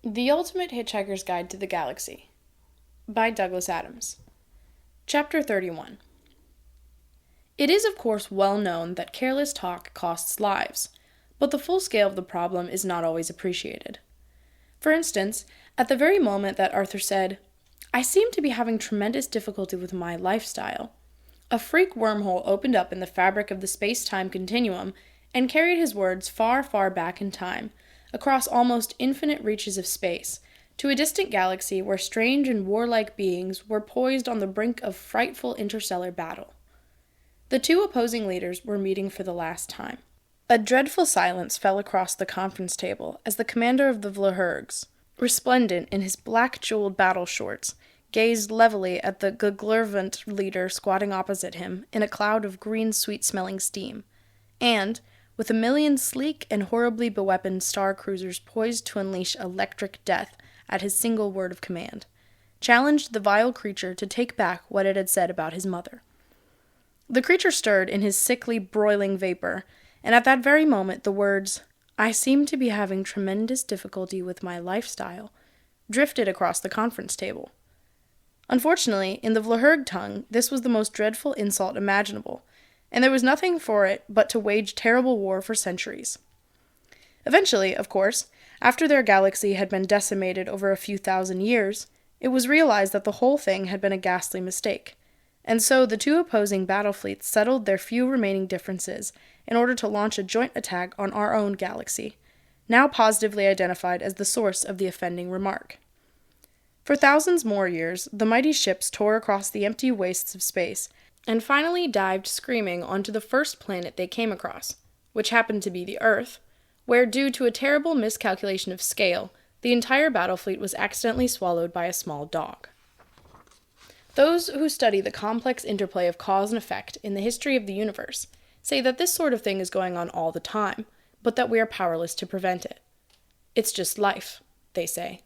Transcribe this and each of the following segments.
The Ultimate Hitchhiker's Guide to the Galaxy by Douglas Adams. Chapter 31. It is of course well known that careless talk costs lives, but the full scale of the problem is not always appreciated. For instance, at the very moment that Arthur said, "I seem to be having tremendous difficulty with my lifestyle," a freak wormhole opened up in the fabric of the space-time continuum and carried his words far, far back in time, across almost infinite reaches of space, to a distant galaxy where strange and warlike beings were poised on the brink of frightful interstellar battle. The two opposing leaders were meeting for the last time. A dreadful silence fell across the conference table as the commander of the Vlahurgs, resplendent in his black-jeweled battle shorts, gazed levelly at the Glurvant leader squatting opposite him in a cloud of green sweet-smelling steam, and, with a million sleek and horribly beweaponed star cruisers poised to unleash electric death at his single word of command, challenged the vile creature to take back what it had said about his mother. The creature stirred in his sickly, broiling vapor, and at that very moment the words, "I seem to be having tremendous difficulty with my lifestyle," drifted across the conference table. Unfortunately, in the Vlahurg tongue, this was the most dreadful insult imaginable, and there was nothing for it but to wage terrible war for centuries. Eventually, of course, after their galaxy had been decimated over a few thousand years, it was realized that the whole thing had been a ghastly mistake, and so the two opposing battle fleets settled their few remaining differences in order to launch a joint attack on our own galaxy, now positively identified as the source of the offending remark. For thousands more years, the mighty ships tore across the empty wastes of space, and finally dived screaming onto the first planet they came across, which happened to be the Earth, where, due to a terrible miscalculation of scale, the entire battle fleet was accidentally swallowed by a small dog. Those who study the complex interplay of cause and effect in the history of the universe say that this sort of thing is going on all the time, but that we are powerless to prevent it. It's just life, they say.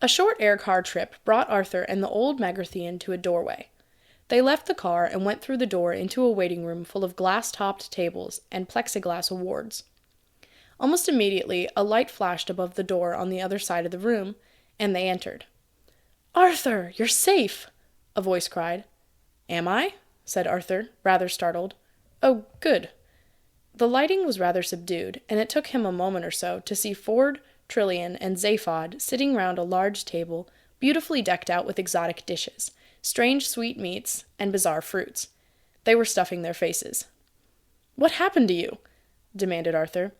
A short air car trip brought Arthur and the old Magrathian to a doorway. They left the car and went through the door into a waiting room full of glass-topped tables and plexiglass awards. Almost immediately, a light flashed above the door on the other side of the room, and they entered. "Arthur, you're safe!" a voice cried. "Am I?" said Arthur, rather startled. "Oh, good." The lighting was rather subdued, and it took him a moment or so to see Ford, Trillian, and Zaphod sitting round a large table, beautifully decked out with exotic dishes, strange sweet meats, and bizarre fruits. They were stuffing their faces. "What happened to you?" demanded Arthur.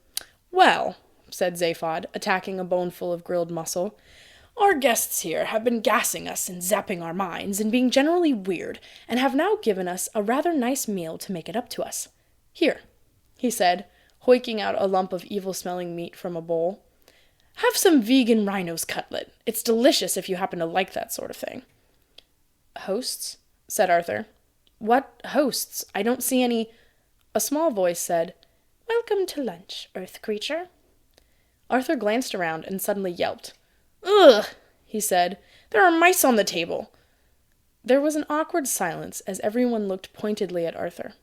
"Well," said Zaphod, attacking a boneful of grilled mussel, "our guests here have been gassing us and zapping our minds and being generally weird, and have now given us a rather nice meal to make it up to us. Here," he said, hoiking out a lump of evil-smelling meat from a bowl. "Have some vegan rhino's cutlet. It's delicious if you happen to like that sort of thing." "Hosts?" said Arthur. "What hosts? I don't see any—" A small voice said, "Welcome to lunch, Earth creature." Arthur glanced around and suddenly yelped. "Ugh!" he said. "There are mice on the table!" There was an awkward silence as everyone looked pointedly at Arthur.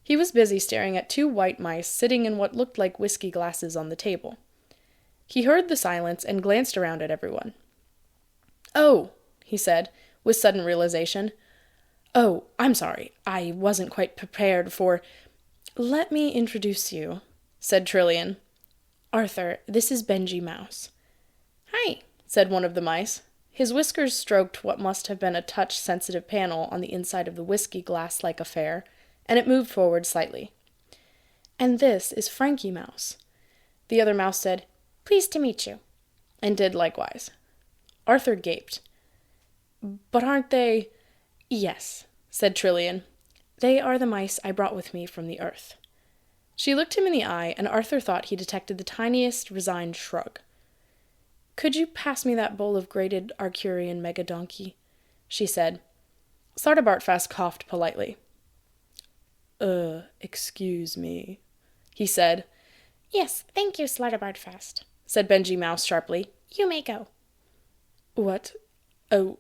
He was busy staring at two white mice sitting in what looked like whiskey glasses on the table. He heard the silence and glanced around at everyone. "Oh," he said, with sudden realization. "Oh, I'm sorry. I wasn't quite prepared for—" "Let me introduce you," said Trillian. "Arthur, this is Benji Mouse." "Hi," said one of the mice. His whiskers stroked what must have been a touch-sensitive panel on the inside of the whiskey glass-like affair, and it moved forward slightly. "And this is Frankie Mouse." The other mouse said, "Pleased to meet you," and did likewise. Arthur gaped. "But aren't they—" "Yes," said Trillian. "They are the mice I brought with me from the Earth." She looked him in the eye, and Arthur thought he detected the tiniest resigned shrug. "Could you pass me that bowl of grated Arcurian megadonkey?" she said. Sardabartfast coughed politely. Excuse me," he said. "Yes, thank you, Slartibartfast," said Benji Mouse sharply. "You may go." "What? Oh,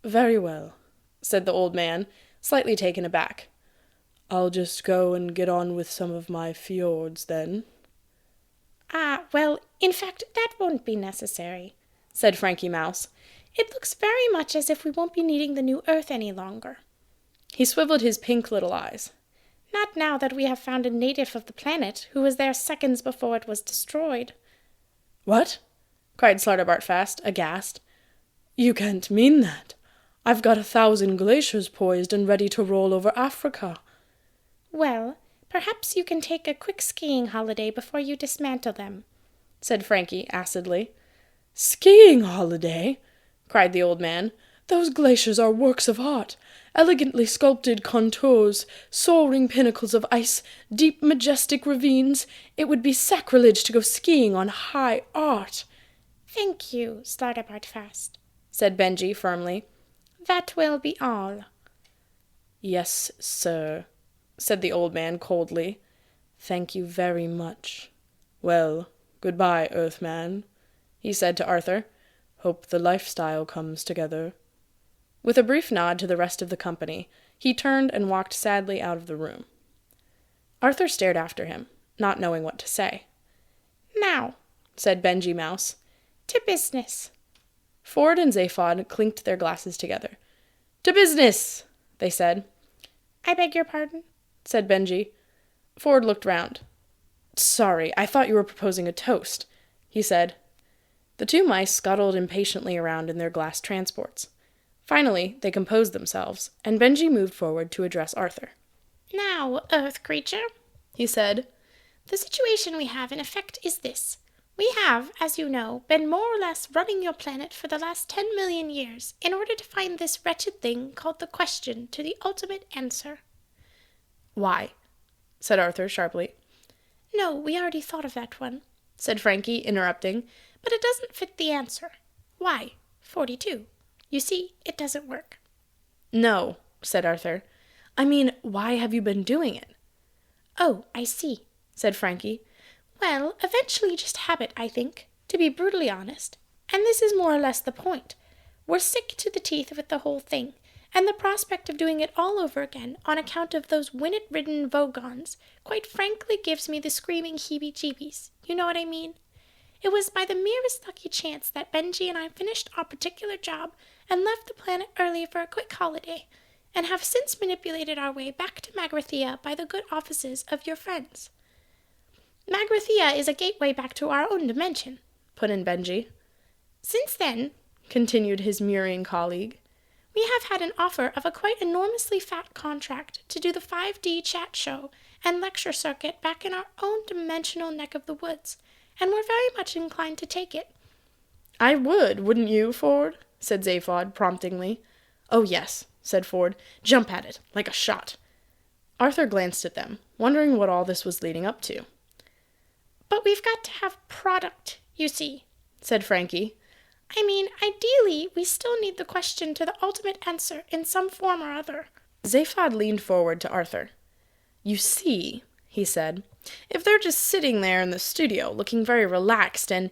very well," said the old man, slightly taken aback. "I'll just go and get on with some of my fjords, then." Well, in fact, that won't be necessary," said Frankie Mouse. "It looks very much as if we won't be needing the new Earth any longer." He swiveled his pink little eyes. "Not now that we have found a native of the planet who was there seconds before it was destroyed." "What?" cried Slartibartfast, aghast. "You can't mean that. I've got 1,000 glaciers poised and ready to roll over Africa." "Well, perhaps you can take a quick skiing holiday before you dismantle them," said Frankie acidly. "Skiing holiday?" cried the old man. "Those glaciers are works of art, elegantly sculpted contours, soaring pinnacles of ice, deep majestic ravines. It would be sacrilege to go skiing on high art." "Thank you, Slartibartfast," said Benji firmly. "That will be all." "Yes, sir," said the old man coldly. "Thank you very much. Well, goodbye, Earthman," he said to Arthur. "Hope the lifestyle comes together." With a brief nod to the rest of the company, he turned and walked sadly out of the room. Arthur stared after him, not knowing what to say. "Now," said Benji Mouse, "to business." Ford and Zaphod clinked their glasses together. "To business!" they said. "I beg your pardon?" said Benji. Ford looked round. "Sorry, I thought you were proposing a toast," he said. The two mice scuttled impatiently around in their glass transports. Finally, they composed themselves, and Benji moved forward to address Arthur. "Now, Earth creature," he said, "the situation we have in effect is this. We have, as you know, been more or less running your planet for the last 10 million years in order to find this wretched thing called the question to the ultimate answer." "Why?" said Arthur sharply. "No, we already thought of that one," said Frankie, interrupting, "but it doesn't fit the answer. Why? 42. You see, it doesn't work." "No," said Arthur. "I mean, why have you been doing it?" "Oh, I see," said Frankie. "Well, eventually just habit, I think, to be brutally honest. And this is more or less the point. We're sick to the teeth with the whole thing, and the prospect of doing it all over again on account of those Winnet-ridden Vogons quite frankly gives me the screaming heebie-jeebies. You know what I mean? It was by the merest lucky chance that Benji and I finished our particular job and left the planet early for a quick holiday, and have since manipulated our way back to Magrathea by the good offices of your friends." "Magrathea is a gateway back to our own dimension," put in Benji. "Since then," continued his murine colleague, "we have had an offer of a quite enormously fat contract to do the 5D chat show and lecture circuit back in our own dimensional neck of the woods, and we're very much inclined to take it." "I would, wouldn't you, Ford?" said Zaphod promptingly. "Oh, yes," said Ford. "Jump at it, like a shot." Arthur glanced at them, wondering what all this was leading up to. "But we've got to have product, you see," said Frankie. "I mean, ideally, we still need the question to the ultimate answer in some form or other." Zaphod leaned forward to Arthur. "You see," he said, "if they're just sitting there in the studio looking very relaxed and,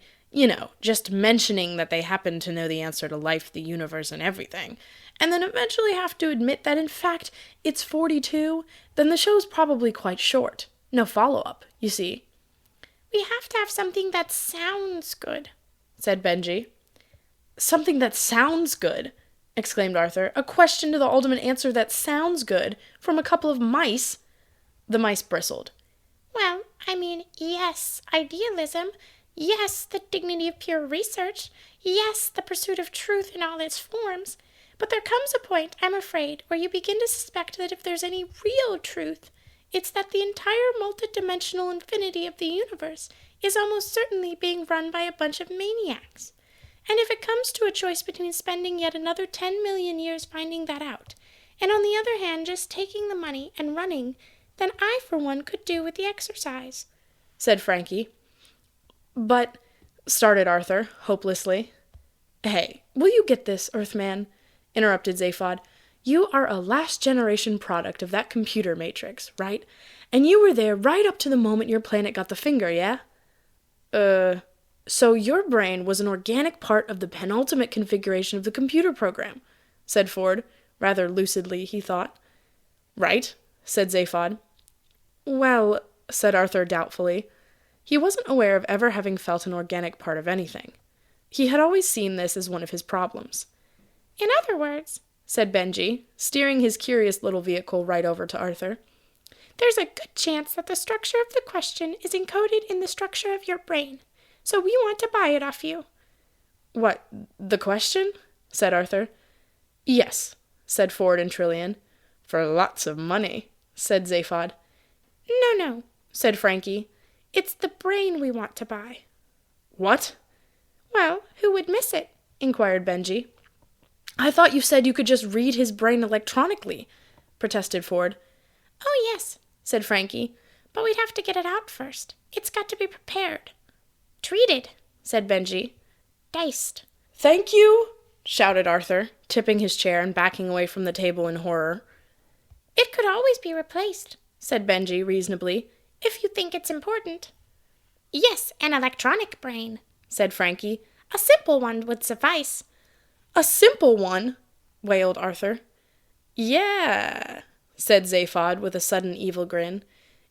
just mentioning that they happen to know the answer to life, the universe, and everything, and then eventually have to admit that in fact it's 42, then the show's probably quite short. No follow-up, you see." "We have to have something that sounds good," said Benji. "Something that sounds good!" exclaimed Arthur. "A question to the ultimate answer that sounds good from a couple of mice?" The mice bristled. "Well, I mean, yes, idealism. Yes, the dignity of pure research. Yes, the pursuit of truth in all its forms. But there comes a point, I'm afraid, where you begin to suspect that if there's any real truth, it's that the entire multidimensional infinity of the universe is almost certainly being run by a bunch of maniacs. And if it comes to a choice between spending yet another 10 million years finding that out, and on the other hand just taking the money and running, then I, for one, could do with the exercise," said Frankie. "But," started Arthur, hopelessly. "Hey, will you get this, Earthman?" interrupted Zaphod. "You are a last-generation product of that computer matrix, right? And you were there right up to the moment your planet got the finger, yeah?" So your brain was an organic part of the penultimate configuration of the computer program," said Ford, rather lucidly, he thought. "Right," said Zaphod. "Well," said Arthur doubtfully, He wasn't aware of ever having felt an organic part of anything. He had always seen this as one of his problems. In other words, said Benji, steering his curious little vehicle right over to Arthur, there's a good chance that the structure of the question is encoded in the structure of your brain, so we want to buy it off you. What, the question? Said Arthur. Yes, said Ford and Trillian. For lots of money, said Zaphod. No, said Frankie. It's the brain we want to buy. What? Well, who would miss it? Inquired Benji. I thought you said you could just read his brain electronically, protested Ford. Oh, yes, said Frankie, but we'd have to get it out first. It's got to be prepared. Treated, said Benji. Diced. Thank you, shouted Arthur, tipping his chair and backing away from the table in horror. It could always be replaced, said Benji reasonably, if you think it's important. Yes, an electronic brain, said Frankie. A simple one would suffice. A simple one? Wailed Arthur. Yeah, said Zaphod with a sudden evil grin.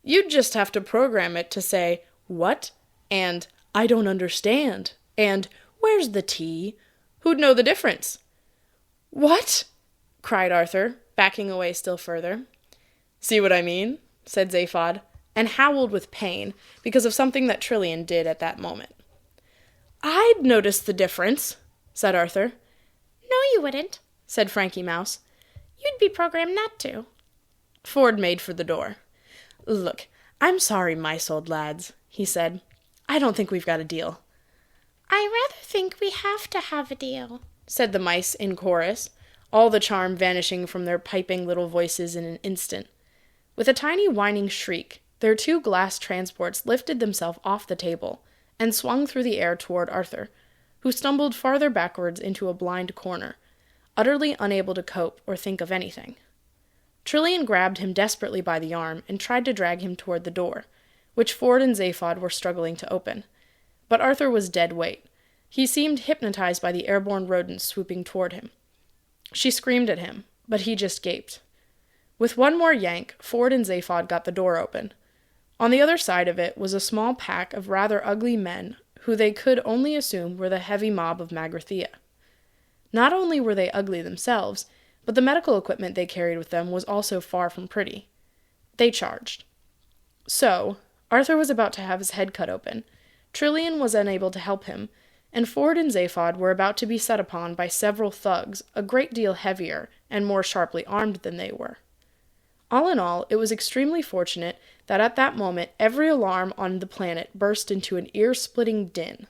You'd just have to program it to say, what? And, I don't understand. And, where's the tea? Who'd know the difference? What? Cried Arthur, backing away still further. See what I mean? Said Zaphod, and howled with pain because of something that Trillian did at that moment. I'd notice the difference, said Arthur. No, you wouldn't, said Frankie Mouse. You'd be programmed not to. Ford made for the door. Look, I'm sorry, mice old lads, he said. I don't think we've got a deal. I rather think we have to have a deal, said the mice in chorus, all the charm vanishing from their piping little voices in an instant. With a tiny whining shriek, their two glass transports lifted themselves off the table and swung through the air toward Arthur, who stumbled farther backwards into a blind corner, utterly unable to cope or think of anything. Trillian grabbed him desperately by the arm and tried to drag him toward the door, which Ford and Zaphod were struggling to open. But Arthur was dead weight. He seemed hypnotized by the airborne rodents swooping toward him. She screamed at him, but he just gaped. With one more yank, Ford and Zaphod got the door open. On the other side of it was a small pack of rather ugly men who they could only assume were the heavy mob of Magrathea. Not only were they ugly themselves, but the medical equipment they carried with them was also far from pretty. They charged. So, Arthur was about to have his head cut open, Trillian was unable to help him, and Ford and Zaphod were about to be set upon by several thugs a great deal heavier and more sharply armed than they were. All in all, it was extremely fortunate that at that moment every alarm on the planet burst into an ear-splitting din.